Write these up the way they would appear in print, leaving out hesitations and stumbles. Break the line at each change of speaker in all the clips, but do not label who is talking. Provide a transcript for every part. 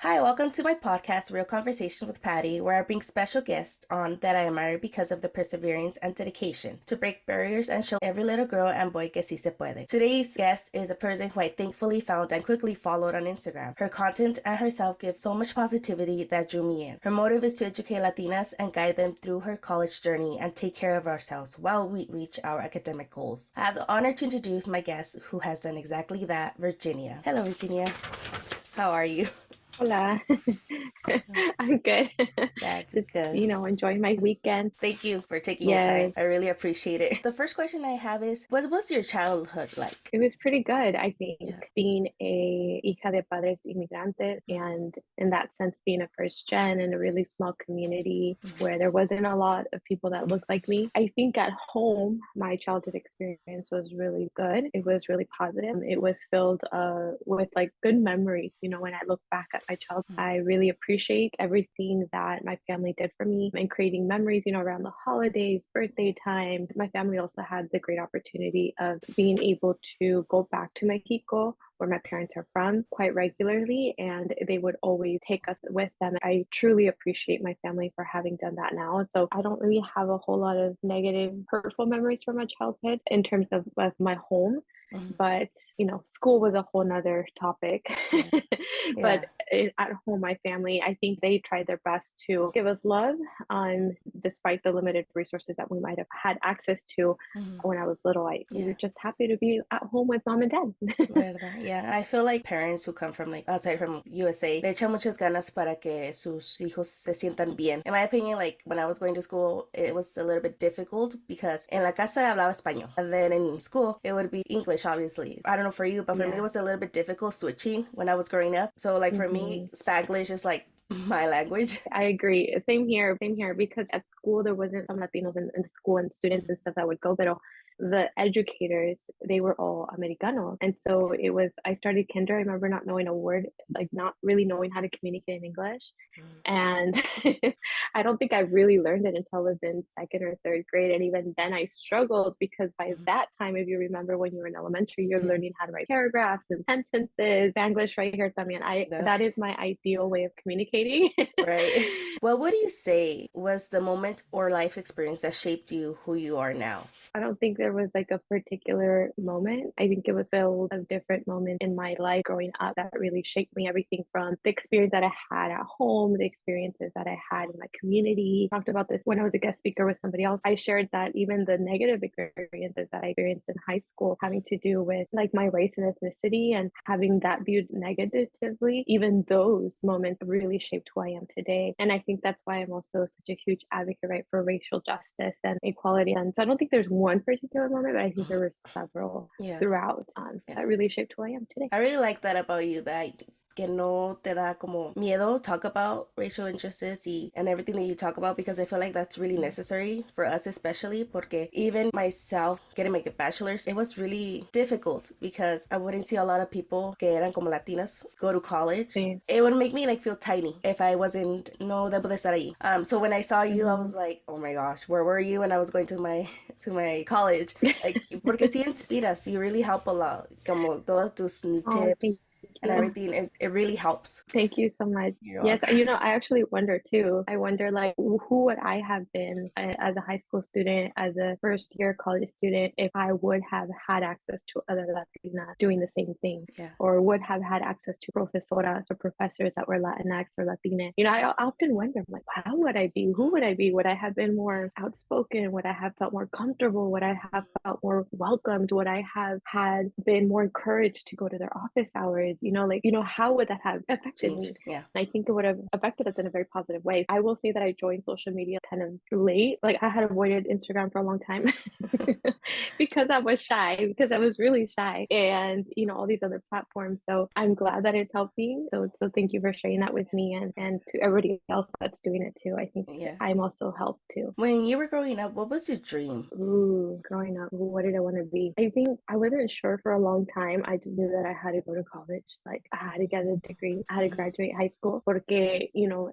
Hi, welcome to my podcast, Real Conversations with Patty, where I bring special guests on that I admire because of the perseverance and dedication to break barriers and show every little girl and boy que si se puede. Today's guest is a person who I thankfully found and quickly followed on Instagram. Her content and herself give so much positivity that drew me in. Her motive is to educate Latinas and guide them through her college journey and take care of ourselves while we reach our academic goals. I have the honor to introduce my guest who has done exactly that, Virginia. Hello, Virginia. How are you?
Hola. I'm good.
That's
Just,
good.
enjoying my weekend.
Thank you for taking your time.
Yes,
I really appreciate it. The first question I have is, what was your childhood like?
it was pretty good, I think,
Yeah.
being a hija de padres inmigrantes, and in that sense, being a first gen in a really small community where there wasn't a lot of people that looked like me. I think at home, my childhood experience was really good. It was really positive. It was filled with like good memories. When I look back at my childhood, I really appreciate everything that my family did for me and creating memories, around the holidays, birthday times. My family also had the great opportunity of being able to go back to Mexico, where my parents are from, quite regularly, and they would always take us with them. I truly appreciate my family for having done that now. So I don't really have a whole lot of negative, hurtful memories from my childhood in terms of my home.
Mhm.
But school was a whole nother topic.
Yeah.
But
Yeah.
at home, my family, I think they tried their best to give us love, despite the limited resources that we might have had access to
Mhm.
when I was little. We were
Yeah.
just happy to be at home with mom and dad.
¿Verdad? Yeah, I feel like parents who come from like outside from USA le echan muchas ganas para que sus hijos se sientan bien. In my opinion, like when I was going to school, it was a little bit difficult because en la casa hablaba español, and then in school it would be English, obviously. I don't know for you, but for me it
Yeah.
was a little bit difficult switching when I was growing up. So like for me,
Hmm.
Spanglish is like my language.
I agree. Same here. Same here. Because at school there wasn't some Latinos in school and students and stuff that would go, but the educators, they were all Americanos. And so it was, I started kinder. I remember not knowing a word, like not really knowing how to communicate in English. And I don't think I really learned it until I was in second or third grade. And even then I struggled because by that time, if you remember when you were in elementary, you're
Yeah.
learning how to write paragraphs and sentences. English right here también.
No.
That is my ideal way of communicating.
Right. What would you say was the moment or life experience that shaped you who you are now?
I don't think there was like a particular moment. I think it was filled of different moments in my life growing up that really shaped me. Everything from the experience that I had at home, the experiences that I had in my community. I talked about this when I was a guest speaker with somebody else. I shared that even the negative experiences that I experienced in high school having to do with like my race and ethnicity and having that viewed negatively, even those moments really shaped who I am today. And I think that's why I'm also such a huge advocate, right, for racial justice and equality. And so I don't think there's one particular moment, but I think there were several
Yeah.
throughout
Yeah.
that really shaped who I am today.
I really like that about you, that que no te da como miedo talk about racial injustice and everything that you talk about, because I feel like that's really necessary for us, especially porque even myself getting my bachelor's, it was really difficult because I wouldn't see a lot of people que eran como latinas go to college.
Sí.
It would make me like feel tiny if I wasn't, no debo de estar ahí. So when I saw you, I
Mm-hmm.
was like, oh my gosh, where were you when I was going to my college? Like, porque sí inspiras, you really help a lot, como todos tus
Oh, thank
tips and
you.
everything. It really helps.
Thank you so much.
You're
Yes,
welcome.
I actually wonder too. I wonder like who would I have been as a high school student, as a first year college student, if I would have had access to other Latinas doing the same thing,
Yeah.
or would have had access to profesoras or professors that were Latinx or Latina. I often wonder, I'm like, how would I be? Who would I be? Would I have been more outspoken? Would I have felt more comfortable? Would I have felt more welcomed? Would I have had been more encouraged to go to their office hours? How would that have affected me?
Changed. Yeah.
And I think it would have affected us in a very positive way. I will say that I joined social media kind of late. Like I had avoided Instagram for a long time because I was shy, because I was really shy, and all these other platforms. So I'm glad that it's helped me. So thank you for sharing that with me and to everybody else that's doing it too. I think
Yeah.
I'm also helped too.
When you were growing up, what was your dream?
Ooh, growing up, what did I want to be? I think I wasn't sure for a long time. I just knew that I had to go to college. Like I had to get a degree, I had to
Mhm.
graduate high school, porque,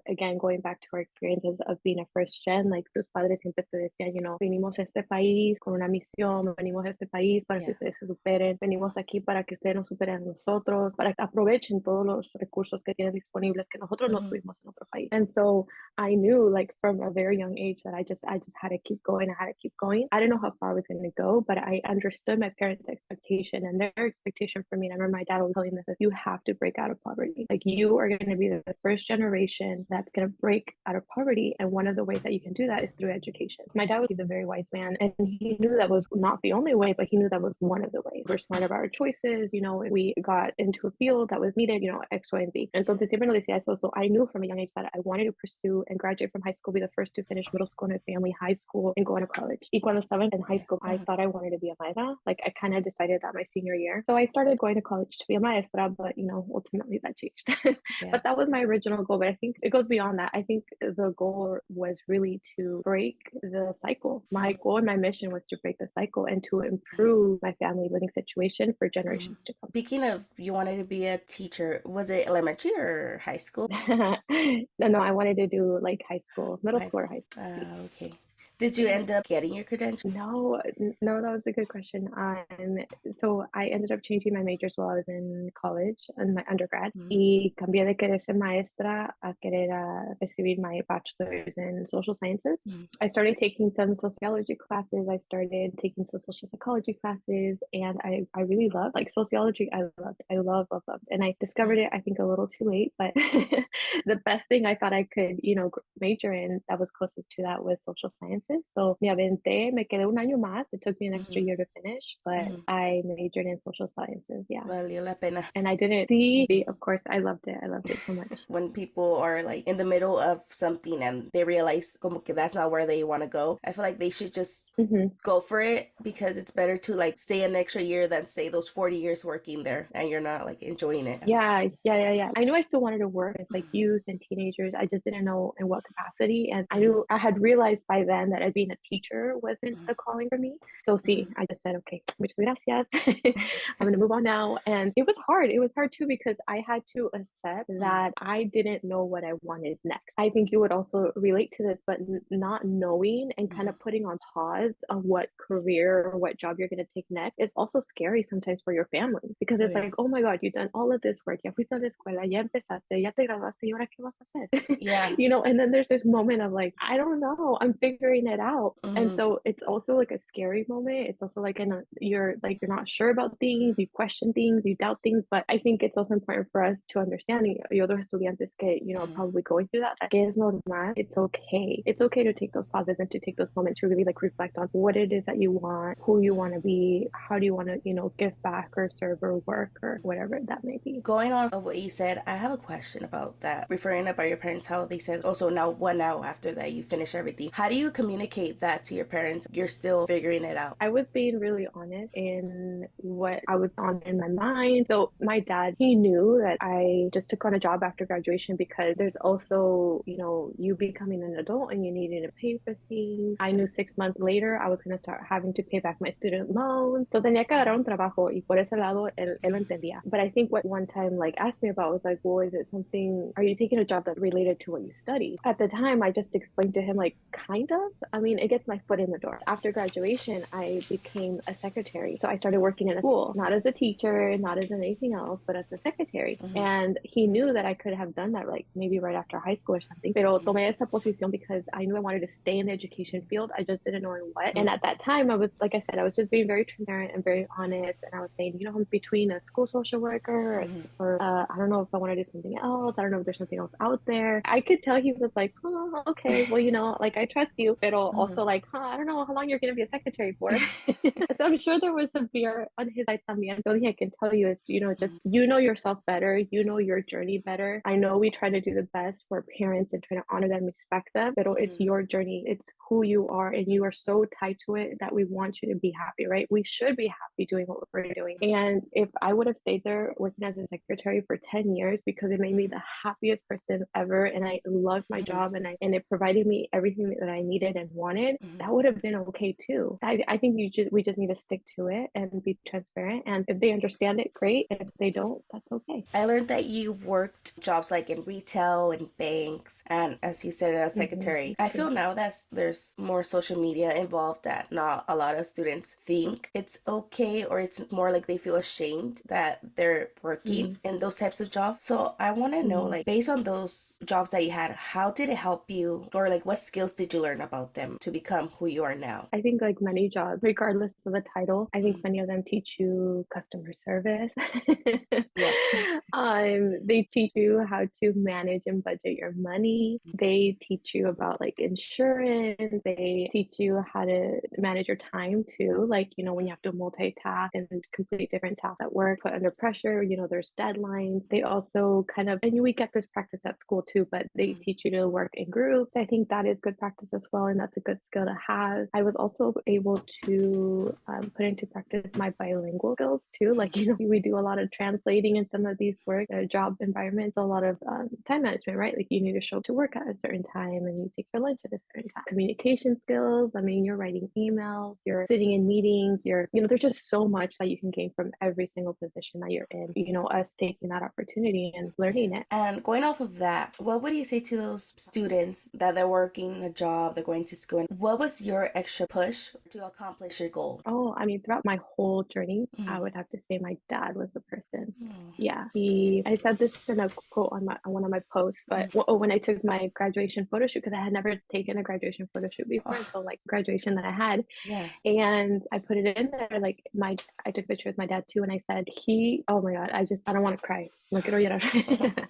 again, going back to our experiences of being a first gen, like tus padres siempre te decían, venimos a este país con una misión, venimos a este país para que
Yeah.
ustedes se superen, venimos aquí para que ustedes nos superen a nosotros, para que aprovechen todos los recursos que tienen disponibles que nosotros no
Mhm.
tuvimos en otro país. And so I knew like from a very young age that I just had to keep going. I had to keep going. I didn't know how far I was going to go, but I understood my parents' expectation and their expectation for me. And I remember my dad was telling me this: you have to break out of poverty. Like you are going to be the first generation that's going to break out of poverty, and one of the ways that you can do that is through education. My dad was a very wise man, and he knew that was not the only way, but he knew that was one of the ways. We're smart about our choices. We got into a field that was needed. X, Y, and Z. Entonces siempre nos decía eso. So I knew from a young age that I wanted to pursue and graduate from high school, be the first to finish middle school in a family, high school, and go to college. Y cuando estaba in high
Yeah.
school, I thought I wanted to be a maestra. Like I kind of decided that my senior year. So I started going to college to be a maestra, but ultimately that changed.
Yeah.
But that was my original goal. But I think it goes beyond that. I think the goal was really to break the cycle. My goal and my mission was to break the cycle and to improve my family living situation for generations to come.
Speaking of, you wanted to be a teacher, was it elementary or high school?
No, I wanted to do like high school, middle
High
school or
school.
high school.
Okay. Did you end up getting your credential?
No, no, that was a good question. So I ended up changing my majors while I was in college, in my undergrad,
Mhm.
y cambié de querer ser maestra a querer recibir my bachelor's in social sciences.
Mhm.
I started taking some sociology classes. I started taking some social psychology classes, and I really loved like sociology. I loved, and I discovered it, I think, a little too late. But the best thing I thought I could, major in that was closest to that was social sciences. So me aventé, me quedé un año más. It took me an extra
Mhm.
year to finish, but
Mhm.
I majored in social sciences. Yeah.
Valió la pena.
And I didn't see, of course, I loved it. I loved it so much.
When people are like in the middle of something and they realize como que that's not where they want to go, I feel like they should just
Hmm.
go for it, because it's better to like stay an extra year than stay those 40 years working there and you're not like enjoying it.
Yeah. I knew I still wanted to work with like youth and teenagers. I just didn't know in what capacity. And I knew I had realized by then that being a teacher wasn't the calling for me. So see, I just said, okay, muchas gracias. I'm going to move on now. And it was hard. It was hard too, because I had to accept that I didn't know what I wanted next. I think you would also relate to this, but not knowing and kind of putting on pause on what career or what job you're going to take next is also scary sometimes for your family, because
Oh
it's
yeah.
like, oh my God, you've done all of this work. Ya fuiste a la escuela, ya empezaste, ya te graduaste, y ahora qué vas a hacer?
Yeah.
And then there's this moment of like, I don't know, I'm figuring it out. And so it's also like a scary moment. It's also like you're not sure about things, you question things, you doubt things. But I think it's also important for us to understand, y otros estudiantes que, are probably going through that que es normal. It's okay. It's okay to take those pauses and to take those moments to really like reflect on what it is that you want, who you want to be, how do you want to, give back or serve or work or whatever that may be.
Going on of what you said, I have a question about that. Referring about your parents, how they said, also now, what now after that you finish everything? How do you communicate that to your parents? You're still figuring it out.
I was being really honest in what I was on in my mind. So my dad, he knew that I just took on a job after graduation, because there's also, you becoming an adult and you needing to pay for things. I knew 6 months later I was going to start having to pay back my student loans. So tenía que agarrar un trabajo, y por ese lado él entendía. But I think what one time like asked me about was like, well, is it something, are you taking a job that related to what you studied? At the time, I just explained to him like, kind of. I mean, it gets my foot in the door. After graduation, I became a secretary. So I started working in a school, not as a teacher, not as anything else, but as a secretary. And he knew that I could have done that like maybe right after high school or something. Pero tomé esa posición because I knew I wanted to stay in the education field. I just didn't know in what. And at that time, I was, like I said, I was just being very transparent and very honest. And I was saying, I'm between a school social worker or I don't know if I want to do something else. I don't know if there's something else out there. I could tell he was like, oh, okay, well, like I trust you, but also like, I don't know how long you're going to be a secretary for. So I'm sure there was some fear on his side también. The only thing I can tell you is, just, yourself better, your journey better. I know we try to do the best for parents and try to honor them, respect them, but it's your journey. It's who you are, and you are so tied to it that we want you to be happy, right? We should be happy doing what we're doing. And if I would have stayed there working as a secretary for 10 years, because it made me the happiest person ever, and I loved my job, and it provided me everything that I needed and wanted,
Mhm.
that would have been okay too. I think we just need to stick to it and be transparent. And if they understand it, great. If they don't, that's okay.
I learned that you worked jobs like in retail and banks, and as you said, as secretary. I feel now that there's more social media involved that not a lot of students think it's okay, or it's more like they feel ashamed that they're working in those types of jobs. So I want to know, like, based on those jobs that you had, how did it help you, or like what skills did you learn about them to become who you are now?
I think like many jobs, regardless of the title, I think many of them teach you customer service.
Yeah.
They teach you how to manage and budget your money. They teach you about like insurance. They teach you how to manage your time too. Like, when you have to multitask and complete different tasks at work, put under pressure, there's deadlines. They also kind of, and we get this practice at school too, but they teach you to work in groups. I think that is good practice as well. And that's a good skill to have. I was also able to put into practice my bilingual skills too. Like, we do a lot of translating in some of these work job environments, a lot of time management, right? Like you need to show up to work at a certain time and you take your lunch at a certain time. Communication skills. I mean, you're writing emails, you're sitting in meetings, there's just so much that you can gain from every single position that you're in. Us taking that opportunity and learning it.
And going off of that, what would you say to those students that they're working a job, they're going to school, and what was your extra push to accomplish your goal?
Oh, I mean, throughout my whole journey, I would have to say my dad was the person. Yeah, I said this in a quote on one of my posts, but when I took my graduation photo shoot, because I had never taken a graduation photo shoot before until like graduation that I had.
Yeah.
And I put it in there, like I took a picture with my dad too, and I said, oh my God, I don't want to cry. No quiero llorar.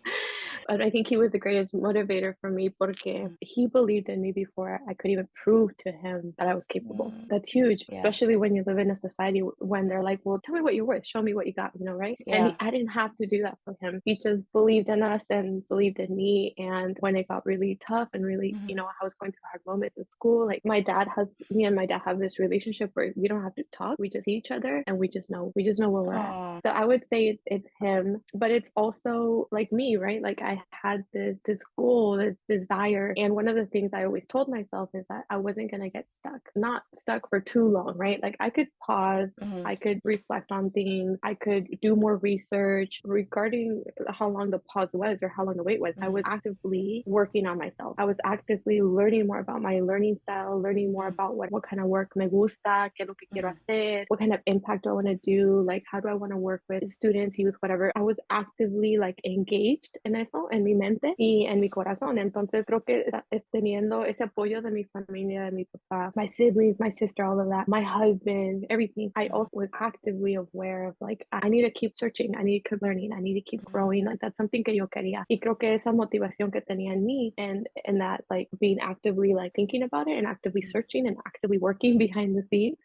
But I think he was the greatest motivator for me porque he believed in me before I could even prove to him that I was capable. That's huge,
Yeah.
especially when you live in a society when they're like, well, tell me what you're worth, show me what you got, right?
Yeah.
And I didn't have to do that for him. He just believed in us and believed in me. And when it got really tough and really, I was going through hard moments in school, like me and my dad have this relationship where we don't have to talk. We just see each other and we just know where we're at. So I would say it's him, but it's also like me, right? Like I had this goal, this desire. And one of the things I always told myself is that I wasn't going to get stuck, not stuck for too long, right? Like I could pause, I could reflect on things, I could do more research regarding how long the pause was or how long the wait was. I was actively working on myself. I was actively learning more about my learning style, learning more about what kind of work me gusta, qué es lo que quiero hacer, what kind of impact do I want to do, like how do I want to work with students, youth, whatever. I was actively like engaged en eso, en mi mente y en mi corazón. Entonces creo que teniendo ese apoyo de mi familia, de mi papá, my siblings, my sister, all of that, my husband, everything, I also was actively aware of like, I need to keep searching, I need to keep learning, I need to keep growing. Like that's something que yo quería. Y creo que esa motivación que tenía en mí and that like being actively like thinking about it and actively searching and actively working behind the scenes,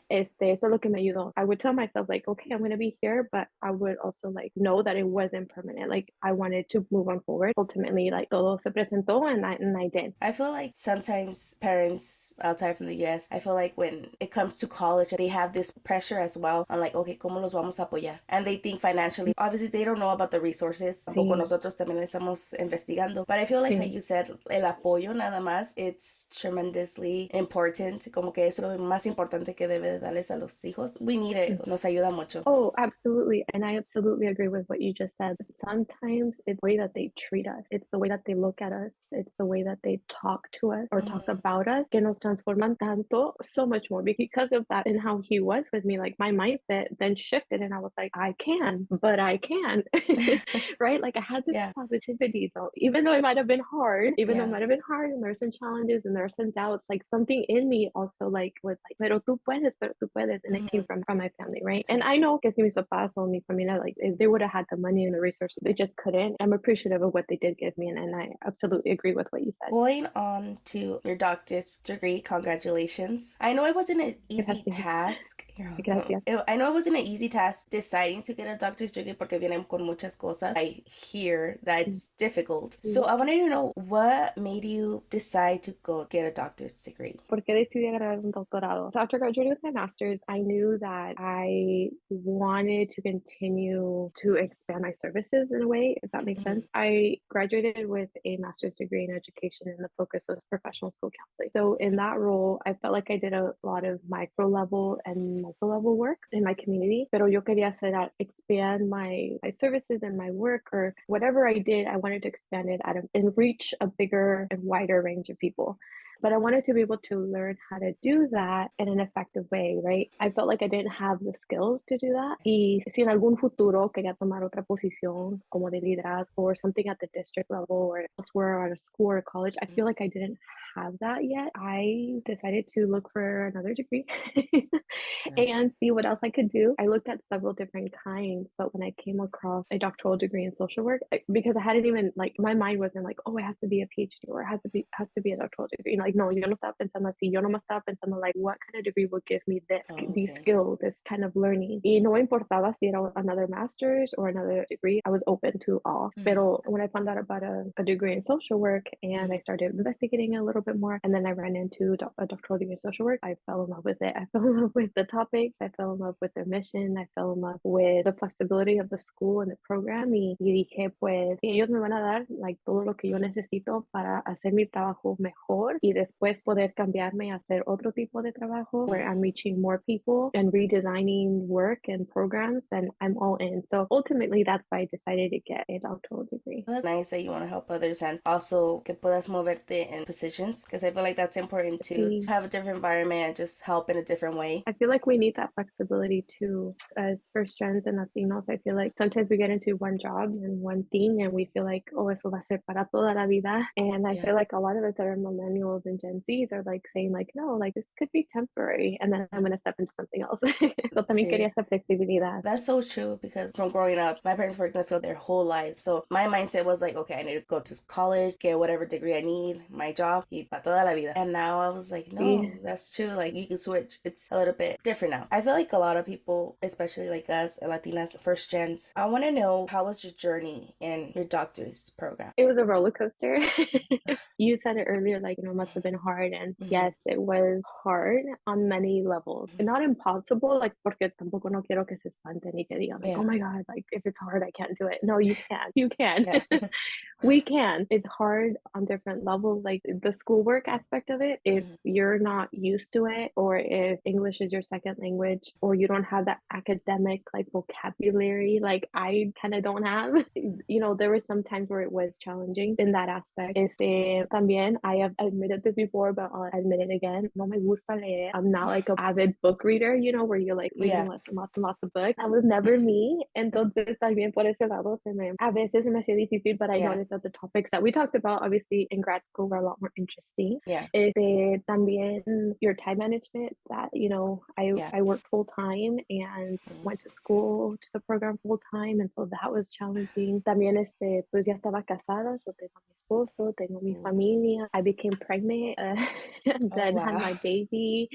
eso es lo que me ayudó. I would tell myself like, okay, I'm going to be here, but I would also like know that it wasn't permanent. Like I wanted to move on forward. Ultimately, like todo se presentó and I did.
I feel like sometimes parents outside from the US, I feel like when it comes to college, they have this pressure as well on like, okay, ¿cómo los vamos a apoyar? And they think financially, obviously they don't know about the resources. Tampoco nosotros también estamos investigando. But I feel like you said, el apoyo nada más, it's tremendously important. Como que es lo más importante que debe de darles a los hijos. We need it. Nos ayuda mucho.
Oh, absolutely. And I absolutely agree with what you just said. Sometimes it's the way that they treat us. It's the way that they look at us. It's the way that they talk to us or talk about us que nos transforman tanto, so much more because of that and how he was with me. Like my mindset then shifted and I was like, I can, but I can, right? Like I had this positivity though, even though it might have been hard, and there are some challenges and there are some doubts, like something in me also like was like, pero tú puedes. And it came from my family, right? And I know que si mis papás o mi familia, like if they would have had the money and the resources, they just couldn't. I'm appreciative of what they did give me and I absolutely agree with what you said.
Going on to your doctor's degree, congratulations. I know it wasn't an easy task. I know it wasn't an easy task deciding to get a doctor's degree porque vienen con muchas cosas. I hear that it's difficult. So I wanted to know what made you decide to go get a doctor's degree.
¿Por qué decidí agarrar un doctorado? So after graduating with my master's, I knew that I wanted to continue to expand my services in a way, if that makes sense. I graduated with a master's degree in education and the focus was professional school counseling. So in that role, I felt like I did a lot of micro level and meso level work in my community. Pero yo quería hacer that, expand my services and my work, or whatever I did, I wanted to expand it and reach a bigger and wider range of people. But I wanted to be able to learn how to do that in an effective way, right? I felt like I didn't have the skills to do that. Y si en algún futuro quería tomar otra posición como de liderazgo or something at the district level or elsewhere or at a school or college, I feel like I didn't have that yet. I decided to look for another degree and see what else I could do. I looked at several different kinds, but when I came across a doctoral degree in social work, because I hadn't even like my mind wasn't like, oh, it has to be a PhD or it has to be a doctoral degree. Like, no, yo no estaba pensando así. Yo no me estaba pensando like what kind of degree would give me these skills, this kind of learning. Y no importaba si era another master's or another degree. I was open to all. Pero when I found out about a degree in social work and I started investigating a little bit more, and then I ran into a doctoral degree in social work, I fell in love with it. I fell in love with the topics. I fell in love with their mission. I fell in love with the flexibility of the school and the program. Y dije, pues, si ellos me van a dar like todo lo que yo necesito para hacer mi trabajo mejor y después poder cambiarme a hacer otro tipo de trabajo where I'm reaching more people and redesigning work and programs, then I'm all in. So ultimately, that's why I decided to get a doctoral degree.
That's nice that you want to help others and also que puedas moverte in positions, because I feel like that's important to have a different environment and just help in a different way.
I feel like we need that flexibility too as first gens and Latinos. I feel like sometimes we get into one job and one thing and we feel like, oh, eso va a ser para toda la vida. And I feel like a lot of us that are millennials and Gen Zs are like saying like, no, like this could be temporary and then I'm going to step into something else. So también quería esa flexibilidad.
That's so true, because from growing up, my parents worked in the field their whole lives. So my mindset was like, okay, I need to go to college, get whatever degree I need, my job, y para toda la vida. And now I was like, no, that's true. Like you can switch. It's a little bit different now. I feel like a lot of people, especially like us, Latinas, first gens, I want to know, how was your journey in your doctor's program?
It was a roller coaster. You said it earlier, like, it must have been hard. And yes, it was hard on many levels. Not impossible, like, porque tampoco no quiero que se espanten y que digan, like, oh my God, like, if it's hard, I can't do it. No, you can. You can. We can. It's hard on different levels. Like the schoolwork aspect of it, if you're not used to it, or if English is your second language, or you don't have that academic like vocabulary, like I kind of don't have, there were some times where it was challenging in that aspect. También, I have admitted this before, but I'll admit it again. No me gusta leer. I'm not like an avid book reader, where you're like reading lots and lots of books. That was never me. Entonces, también por ese lado, a veces se me hacía difícil, but I noticed that the topics that we talked about, obviously, in grad school were a lot more interesting. También your time management, that, I worked full time and went to school to the program full time. And so that was challenging. También, pues ya estaba casada, so tengo mi esposo, tengo mi familia. I became pregnant, and then had my baby.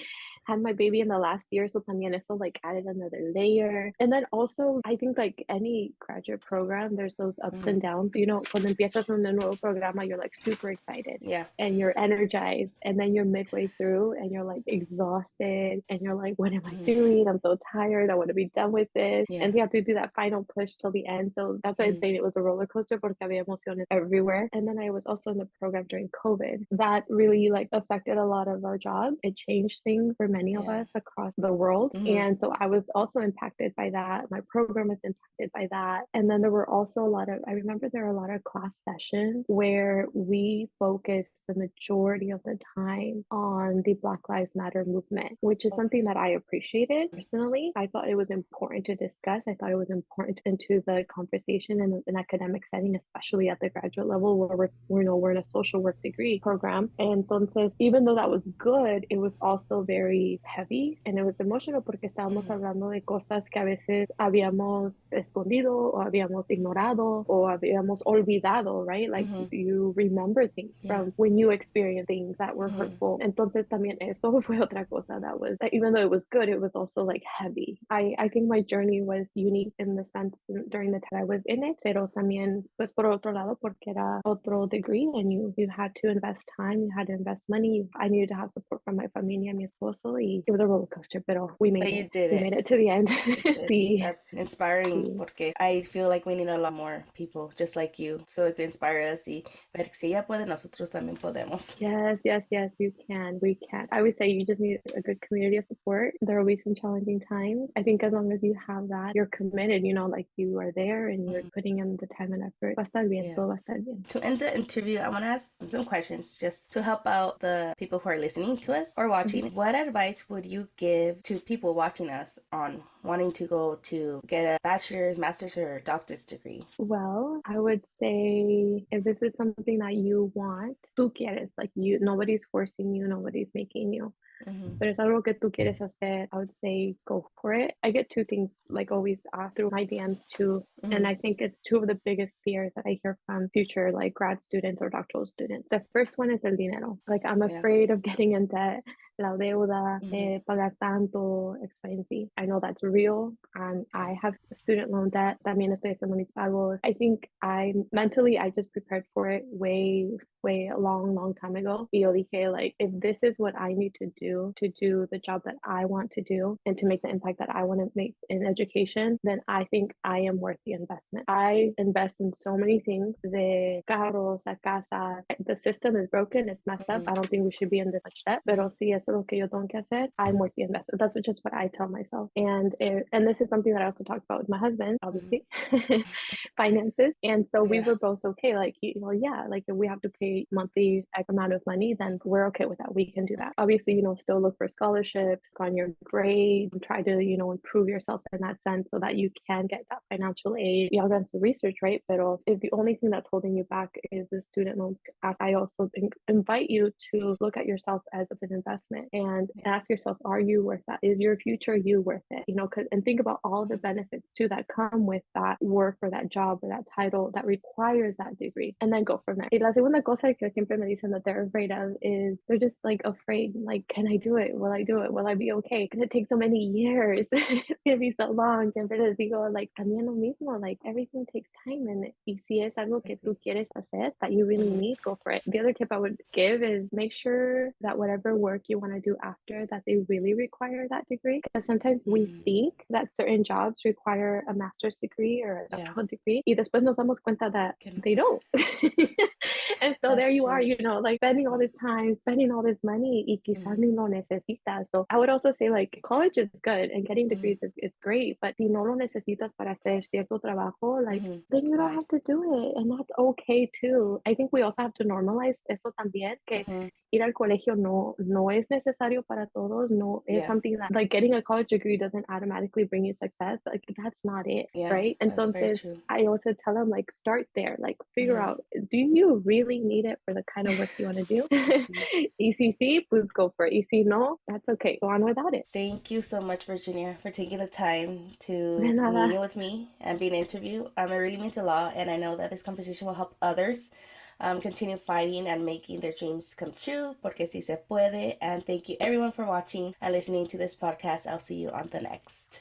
Had my baby in the last year, so también eso like added another layer. And then also, I think like any graduate program, there's those ups and downs. Cuando empiezas un nuevo programa, you're like super excited, and you're energized, and then you're midway through, and you're like exhausted, and you're like, what am I doing? I'm so tired. I want to be done with this, and you have to do that final push till the end. So that's why I'm saying it was a roller coaster, porque había emociones everywhere. And then I was also in the program during COVID. That really like affected a lot of our jobs. It changed things for many of us across the world. And so I was also impacted by that. My program was impacted by that. And then there were also I remember there were a lot of class sessions where we focused the majority of the time on the Black Lives Matter movement, which is something that I appreciated personally. I thought it was important to discuss. I thought it was important into the conversation in an academic setting, especially at the graduate level where we're in a social work degree program. And entonces, even though that was good, it was also very heavy and it was emotional porque estábamos hablando de cosas que a veces habíamos escondido o habíamos ignorado o habíamos olvidado, right? Like you remember things from when you experienced things that were hurtful. Entonces también eso fue otra cosa that was, even though it was good, it was also like heavy. I think my journey was unique in the sense during the time I was in it, pero también pues por otro lado porque era otro degree and you had to invest time, you had to invest money. I needed to have support from my familia, mi esposo. proceso y it was a roller coaster, pero we made
But you
it.
did
We
it.
made it to the end.
You did.
Sí,
That's inspiring
sí.
porque I feel like we need a lot more people just like you so it can inspire us y ver que si ella puede, nosotros también podemos.
Yes, yes, yes, you can. We can. I would say you just need a good community of support. There will be some challenging times. I think as long as you have that, you're committed, like you are there and you're putting in the time and effort. Va a estar bien,
Yeah.
todo va a estar bien.
To end the interview, I want to ask some questions just to help out the people who are listening to us or watching. What advice would you give to people watching us on wanting to go to get a bachelor's, master's, or doctor's degree?
Well, I would say if this is something that you want, tú quieres, like nobody's forcing you, nobody's making you. Pero es algo que tú quieres hacer, I would say go for it. I get two things like always through my DMs too. And I think it's two of the biggest fears that I hear from future like grad students or doctoral students. The first one is el dinero. Like I'm afraid of getting in debt, la deuda, pagar tanto, expensive. I know that's real. I have student loan debt. También estoy haciendo mis pagos. I think I just prepared for it way a long time ago. Y yo dije, like, if this is what I need to do the job that I want to do and to make the impact that I want to make in education, then I think I am worth the investment. I invest in so many things, de carros, a casas. The system is broken, it's messed up. I don't think we should be in this much debt, pero si eso es lo que yo tengo que hacer, I'm worth the investment. That's just what I tell myself. And this is something that I also talked about with my husband, obviously, finances. And so we were both okay, like, like if we have to pay monthly X amount of money, then we're okay with that. We can do that. Obviously, still look for scholarships on your grade, try to, improve yourself in that sense so that you can get that financial aid. You have done some research, right? But if the only thing that's holding you back is the student loan, I also invite you to look at yourself as an investment and ask yourself, are you worth that? Is your future you worth it? And think about all the benefits too that come with that work or that job or that title that requires that degree, and then go from there. Y la segunda cosa que siempre me dicen that they're afraid of is they're just like afraid, like, can I do it? Will I do it? Will I be okay? Because it takes so many years. It's gonna be so long. Siempre les digo, like, también lo mismo, like, everything takes time. And y si es algo que tú quieres hacer, that you really need, go for it. The other tip I would give is make sure that whatever work you want to do after, that they really require that degree. Because sometimes we think that certain jobs require a master's degree or a doctoral degree, y después nos damos cuenta that they don't. And so there you are, like spending all this time, spending all this money, y quizás ni lo necesitas. So I would also say, like, college is good and getting degrees is great, but si no lo necesitas para hacer cierto trabajo, like, then you don't have to do it. And that's okay too. I think we also have to normalize eso también, que ir al colegio no es necesario para todos. No es something that, like, getting a college degree doesn't automatically bring you success. Like, that's not it, right? And so I also tell them, like, start there, like, figure out, do you really need it for the kind of work you want to do? Y si sí, pues go for it. Y si no, that's okay. Go on without it.
Thank you so much, Virginia, for taking the time to
De nada.
meeting with me and being interviewed. It really means a lot, and I know that this conversation will help others continue fighting and making their dreams come true, porque si se puede. And thank you everyone for watching and listening to this podcast. I'll see you on the next.